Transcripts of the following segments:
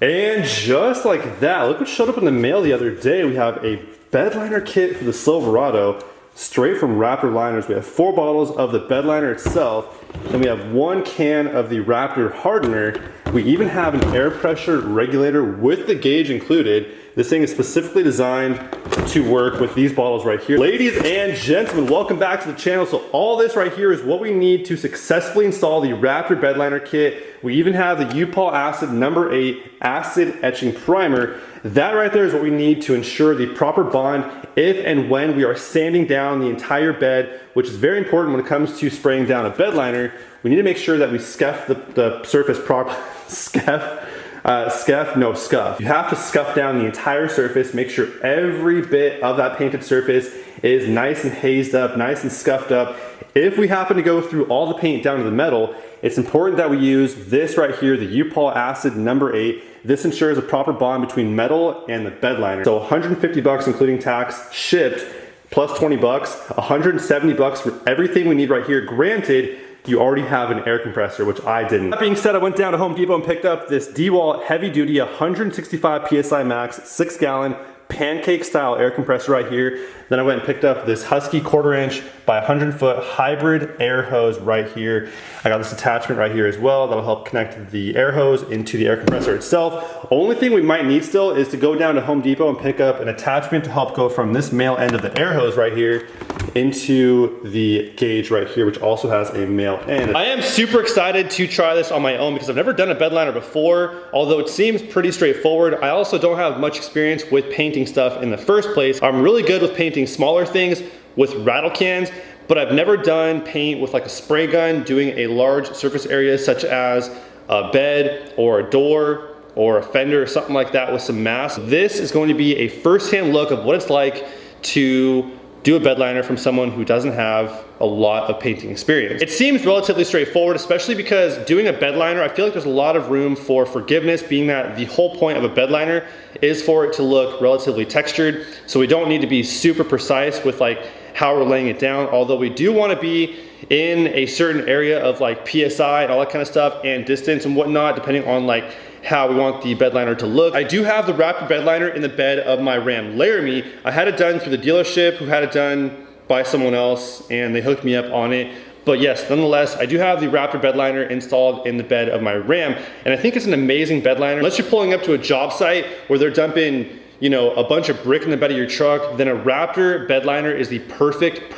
And just like that, look what showed up in the mail the other day. We have a Bedliner kit for the Silverado, straight from Raptor liners. We have 4 bottles of the Bedliner itself, and we have 1 can of the Raptor hardener. We even have an air pressure regulator with the gauge included. This thing is specifically designed to work with these bottles right here. Ladies and gentlemen, welcome back to the channel. So all this right here is what we need to successfully install the Raptor Bedliner kit. We even have the U-POL acid number 8 acid etching primer. That right there is what we need to ensure the proper bond if and when we are sanding down the entire bed, which is very important when it comes to spraying down a Bedliner. We need to make sure that we scuff the surface properly. Scuff. You have to scuff down the entire surface, make sure every bit of that painted surface is nice and hazed up, nice and scuffed up. If we happen to go through all the paint down to the metal, it's important that we use this right here, the U-POL acid number 8. This ensures a proper bond between metal and the Bedliner. So 150 bucks including tax, shipped, plus 20 bucks, 170 bucks for everything we need right here. Granted, you already have an air compressor, which I didn't. That being said, I went down to Home Depot and picked up this DeWalt heavy duty 165 PSI max, 6-gallon pancake style air compressor right here. Then I went and picked up this Husky 1/4 inch by 100-foot hybrid air hose right here. I got this attachment right here as well that'll help connect the air hose into the air compressor itself. Only thing we might need still is to go down to Home Depot and pick up an attachment to help go from this male end of the air hose right here into the gauge right here, which also has a male end. I am super excited to try this on my own because I've never done a Bedliner before, although it seems pretty straightforward. I also don't have much experience with painting stuff in the first place. I'm really good with painting smaller things with rattle cans, but I've never done paint with like a spray gun, doing a large surface area such as a bed or a door or a fender or something like that with some mass. This is going to be a first-hand look of what it's like to do a Bedliner from someone who doesn't have a lot of painting experience. It seems relatively straightforward, especially because doing a Bedliner, I feel like there's a lot of room for forgiveness, being that the whole point of a Bedliner is for it to look relatively textured. So we don't need to be super precise with like how we're laying it down, although we do want to be in a certain area of like PSI and all that kind of stuff and distance and whatnot, depending on like how we want the Bedliner to look. I do have the Raptor Bedliner in the bed of my Ram Laramie. I had it done through the dealership who had it done by someone else and they hooked me up on it. But yes, nonetheless, I do have the Raptor Bedliner installed in the bed of my Ram, and I think it's an amazing Bedliner. Unless you're pulling up to a job site where they're dumping, you know, a bunch of brick in the bed of your truck, then a Raptor Bedliner is the perfect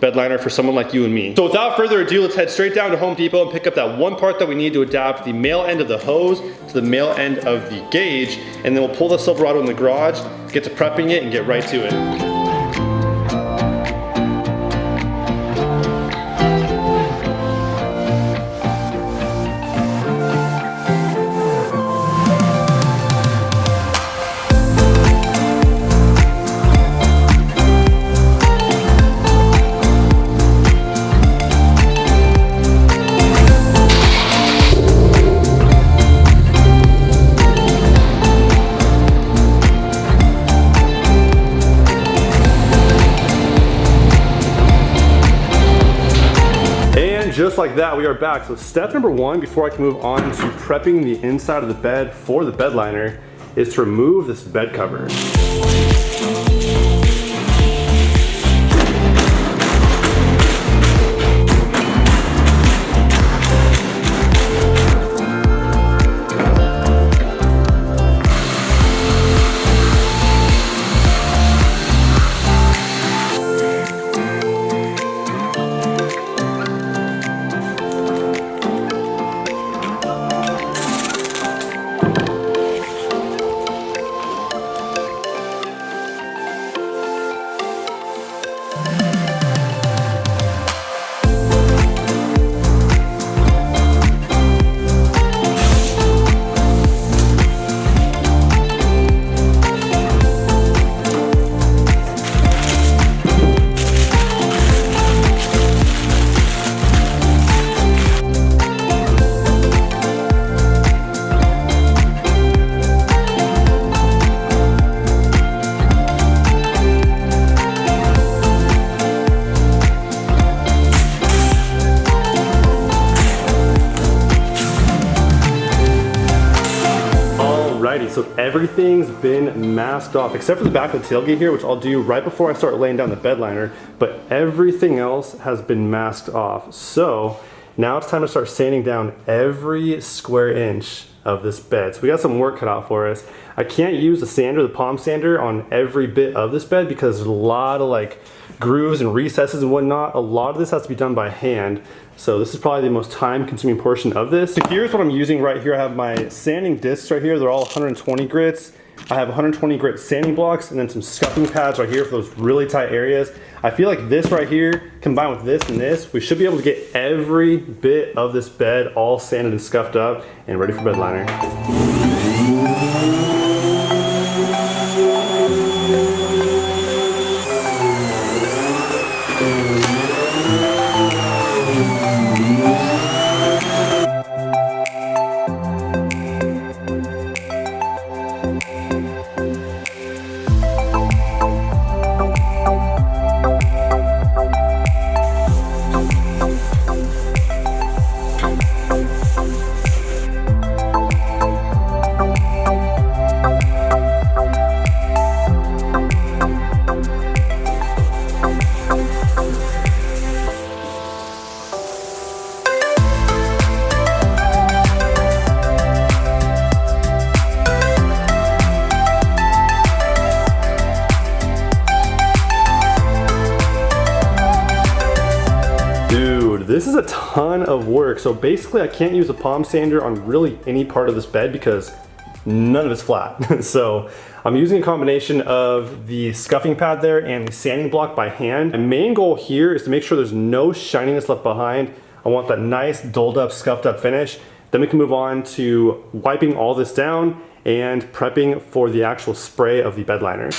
Bedliner for someone like you and me. So without further ado, let's head straight down to Home Depot and pick up that one part that we need to adapt the male end of the hose to the male end of the gauge, and then we'll pull the Silverado in the garage, get to prepping it, and get right to it. Just like that, we are back. So step number 1, before I can move on to prepping the inside of the bed for the Bedliner, is to remove this bed cover. Alrighty, so everything's been masked off except for the back of the tailgate here, which I'll do right before I start laying down the bed liner, but everything else has been masked off. So now it's time to start sanding down every square inch of this bed. So we got some work cut out for us. I can't use the sander, the palm sander, on every bit of this bed because there's a lot of like grooves and recesses and whatnot. A lot of this has to be done by hand. So this is probably the most time consuming portion of this. So here's what I'm using right here. I have my sanding discs right here. They're all 120 grits. I have 120 grit sanding blocks and then some scuffing pads right here for those really tight areas. I feel like this right here, combined with this and this, we should be able to get every bit of this bed all sanded and scuffed up and ready for bed liner. This is a ton of work. So basically I can't use a palm sander on really any part of this bed because none of it's flat. So I'm using a combination of the scuffing pad there and the sanding block by hand. My main goal here is to make sure there's no shininess left behind. I want that nice dulled up, scuffed up finish. Then we can move on to wiping all this down and prepping for the actual spray of the bed liner.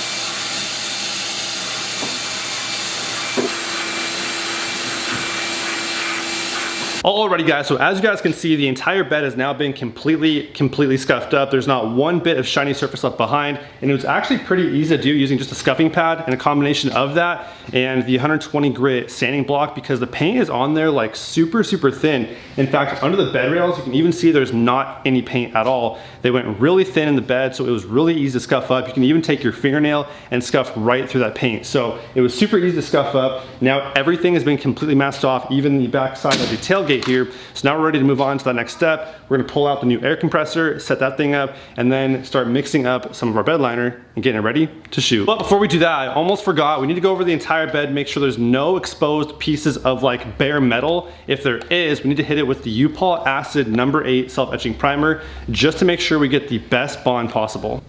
Alrighty guys, so as you guys can see, the entire bed has now been completely scuffed up. There's not one bit of shiny surface left behind, and it was actually pretty easy to do using just a scuffing pad and a combination of that and the 120 grit sanding block because the paint is on there like super thin. In fact, under the bed rails, you can even see there's not any paint at all. They went really thin in the bed, so it was really easy to scuff up. You can even take your fingernail and scuff right through that paint. So it was super easy to scuff up. Now everything has been completely masked off, even the back side of the tailgate here. So now we're ready to move on to the next step. We're gonna pull out the new air compressor, set that thing up, and then start mixing up some of our bed liner and getting it ready to shoot. But before we do that, I almost forgot, we need to go over the entire bed, make sure there's no exposed pieces of like bare metal. If there is, we need to hit it with the U-POL Acid No. 8 self-etching primer just to make sure we get the best bond possible.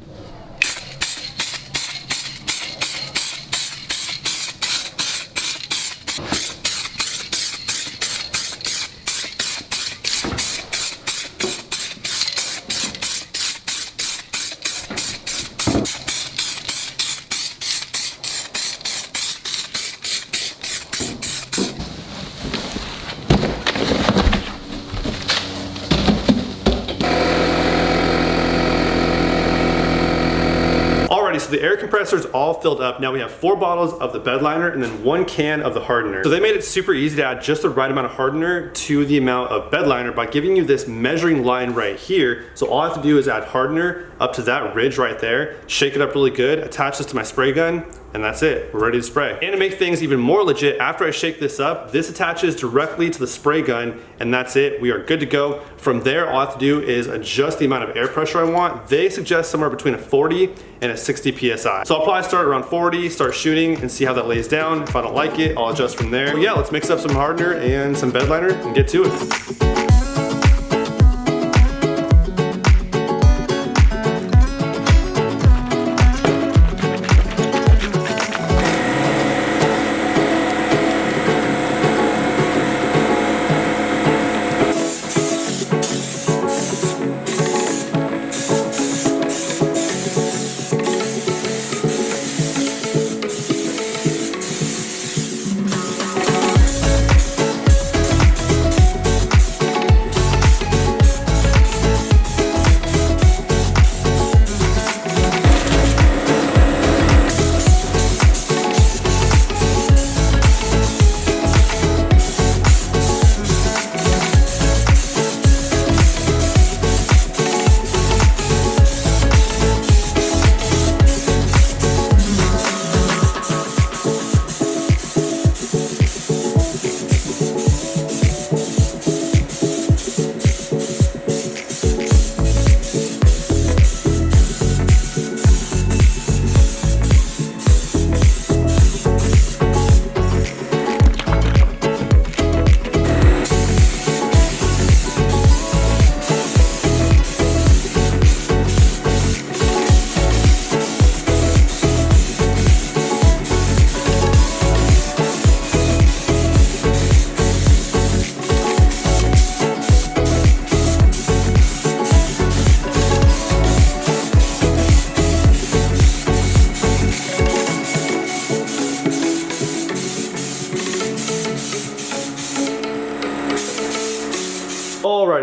So the air compressor is all filled up. Now we have 4 bottles of the bed liner and then 1 can of the hardener. So they made it super easy to add just the right amount of hardener to the amount of bed liner by giving you this measuring line right here. So all I have to do is add hardener up to that ridge right there, shake it up really good, attach this to my spray gun, and that's it, we're ready to spray. And to make things even more legit, after I shake this up, this attaches directly to the spray gun, and that's it, we are good to go. From there, all I have to do is adjust the amount of air pressure I want. They suggest somewhere between a 40 and a 60 PSI. So I'll probably start around 40, start shooting and see how that lays down. If I don't like it, I'll adjust from there. But yeah, let's mix up some hardener and some bed liner and get to it.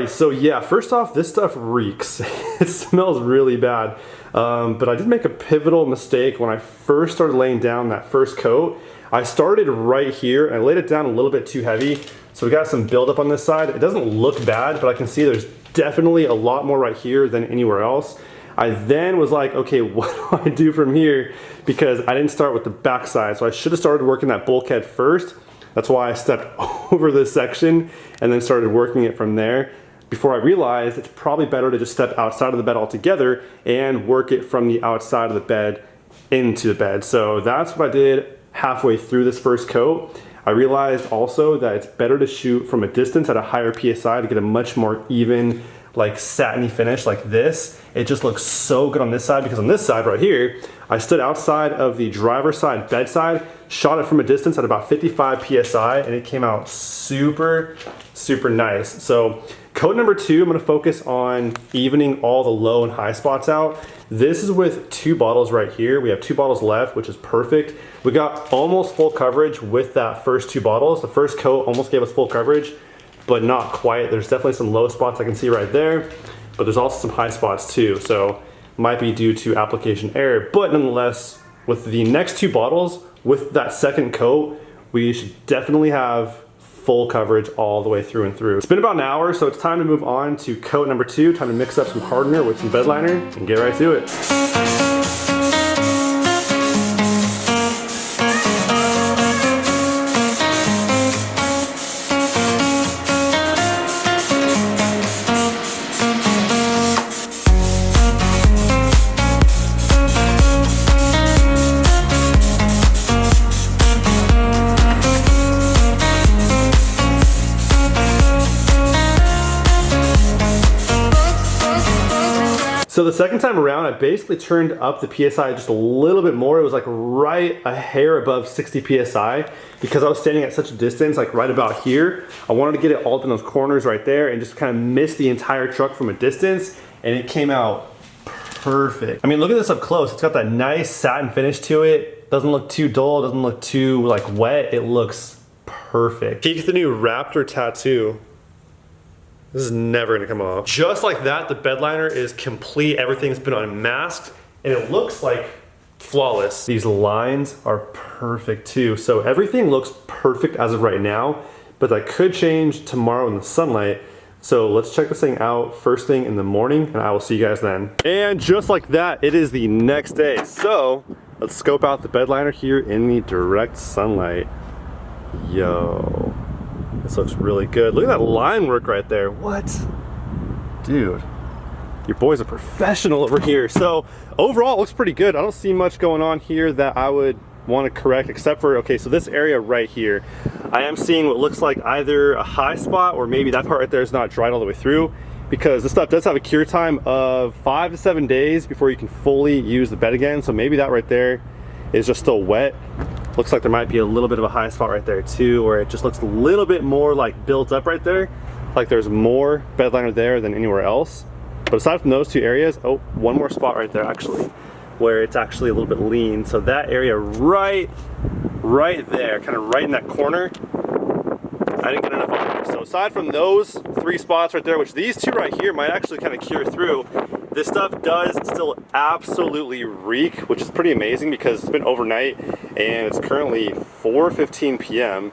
Alrighty, so yeah, first off, this stuff reeks. It smells really bad. But I did make a pivotal mistake when I first started laying down that first coat. I started right here and I laid it down a little bit too heavy. So we got some buildup on this side. It doesn't look bad, but I can see there's definitely a lot more right here than anywhere else. I then was like, okay, what do I do from here? Because I didn't start with the back side. So I should have started working that bulkhead first. That's why I stepped over this section and then started working it from there, before I realized it's probably better to just step outside of the bed altogether and work it from the outside of the bed into the bed. So that's what I did halfway through this first coat. I realized also that it's better to shoot from a distance at a higher PSI to get a much more even, like satiny finish like this. It just looks so good on this side, because on this side right here, I stood outside of the driver's side bedside, shot it from a distance at about 55 PSI, and it came out super, super nice. So coat number 2, I'm gonna focus on evening all the low and high spots out. This is with 2 bottles right here. We have 2 bottles left, which is perfect. We got almost full coverage with that first 2 bottles. The first coat almost gave us full coverage, but not quite. There's definitely some low spots I can see right there, but there's also some high spots too. So might be due to application error, but nonetheless, with the next 2 bottles, with that second coat, we should definitely have full coverage all the way through and through. It's been about an hour, so it's time to move on to coat number 2. Time to mix up some hardener with some bed liner and get right to it. So the second time around, I basically turned up the PSI just a little bit more. It was like right a hair above 60 PSI, because I was standing at such a distance, like right about here. I wanted to get it all up in those corners right there and just kind of miss the entire truck from a distance, and it came out perfect. I mean, look at this up close. It's got that nice satin finish to it. Doesn't look too dull, doesn't look too like wet. It looks perfect. Peek the new Raptor tattoo. This is never gonna come off. Just like that, the bed liner is complete. Everything's been unmasked and it looks like flawless. These lines are perfect too. So everything looks perfect as of right now, but that could change tomorrow in the sunlight. So let's check this thing out first thing in the morning, and I will see you guys then. And just like that, it is the next day. So let's scope out the bed liner here in the direct sunlight. Yo. This looks really good. Look at that line work right there. What? Dude, your boy's a professional over here. So overall, it looks pretty good. I don't see much going on here that I would want to correct, except for, okay, so this area right here, I am seeing what looks like either a high spot, or maybe that part right there is not dried all the way through, because this stuff does have a cure time of 5 to 7 days before you can fully use the bed again. So maybe that right there is just still wet. Looks like there might be a little bit of a high spot right there too, where it just looks a little bit more like built up right there, like there's more bed liner there than anywhere else. But aside from those 2 areas, oh, one more spot right there actually, where it's actually a little bit lean. So that area right there, kind of right in that corner, I didn't get enough on there. So aside from those 3 spots right there, which these 2 right here might actually kind of cure through, this stuff does still absolutely reek, which is pretty amazing because it's been overnight and it's currently 4:15 p.m.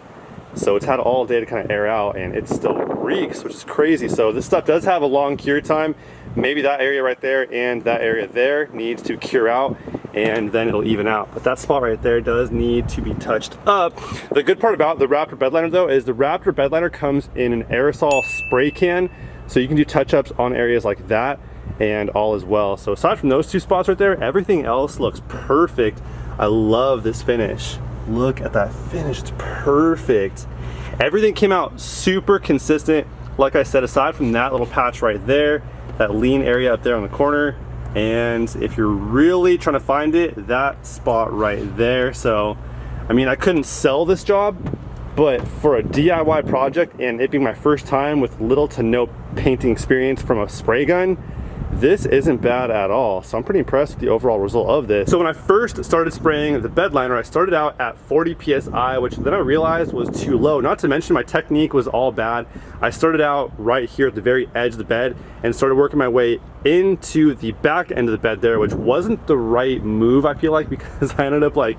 So it's had all day to kind of air out and it still reeks, which is crazy. So this stuff does have a long cure time. Maybe that area right there and that area there needs to cure out, and then it'll even out. But that spot right there does need to be touched up. The good part about the Raptor bed liner though is the Raptor bed liner comes in an aerosol spray can, so you can do touch-ups on areas like that and all as well. So aside from those 2 spots right there, everything else looks perfect. I love this finish. Look at that finish, it's perfect. Everything came out super consistent. Like I said, aside from that little patch right there, that lean area up there on the corner, and if you're really trying to find it, that spot right there. So, I mean, I couldn't sell this job, but for a DIY project and it being my first time with little to no painting experience from a spray gun, this isn't bad at all. So I'm pretty impressed with the overall result of this. So when I first started spraying the Bedliner, I started out at 40 PSI, which then I realized was too low. Not to mention my technique was all bad. I started out right here at the very edge of the bed and started working my way into the back end of the bed there, which wasn't the right move, I feel like, because I ended up like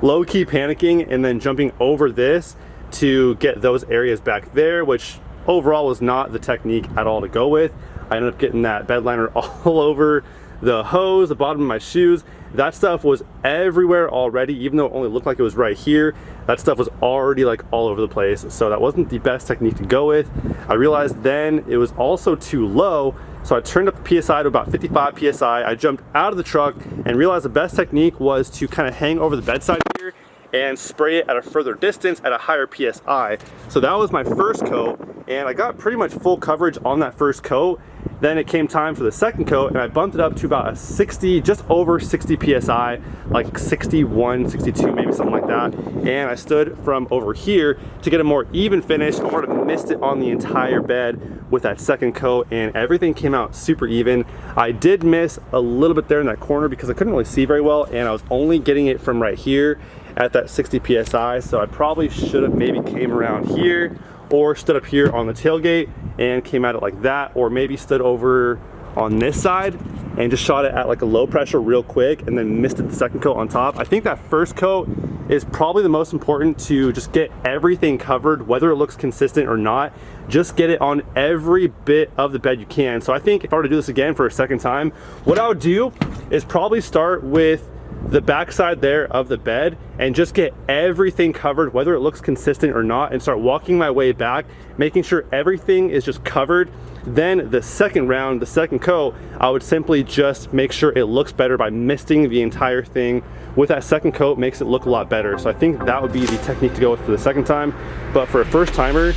low-key panicking and then jumping over this to get those areas back there, which overall was not the technique at all to go with. I ended up getting that Bedliner all over the hose, the bottom of my shoes. That stuff was everywhere already, even though it only looked like it was right here. That stuff was already like all over the place. So that wasn't the best technique to go with. I realized then it was also too low. So I turned up the PSI to about 55 PSI. I jumped out of the truck and realized the best technique was to kind of hang over the bedside here and spray it at a further distance at a higher PSI. So that was my first coat, and I got pretty much full coverage on that first coat. Then it came time for the second coat, and I bumped it up to about a 60, just over 60 PSI, like 61, 62, maybe something like that. And I stood from over here to get a more even finish. I sort of missed it on the entire bed with that second coat, and everything came out super even. I did miss a little bit there in that corner because I couldn't really see very well, and I was only getting it from right here at that 60 PSI. So I probably should have maybe came around here or stood up here on the tailgate and came at it like that, or maybe stood over on this side and just shot it at like a low pressure real quick and then misted the second coat on top. I think that first coat is probably the most important, to just get everything covered, whether it looks consistent or not. Just get it on every bit of the bed you can. So I think if I were to do this again for a second time, what I would do is probably start with the backside there of the bed and just get everything covered, whether it looks consistent or not, and start walking my way back, making sure everything is just covered. Then the second round, the second coat, I would simply just make sure it looks better by misting the entire thing with that second coat. Makes it look a lot better. So I think that would be the technique to go with for the second time. But for a first timer,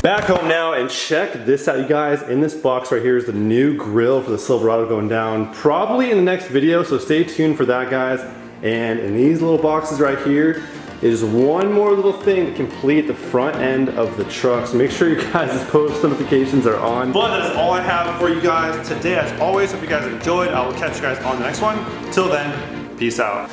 back home now, and check this out, you guys. In this box right here is the new grill for the Silverado going down, probably in the next video, so stay tuned for that, guys. And in these little boxes right here is one more little thing to complete the front end of the truck. So make sure you guys' post notifications are on. But that is all I have for you guys today. As always, hope you guys enjoyed. I will catch you guys on the next one. Till then, peace out.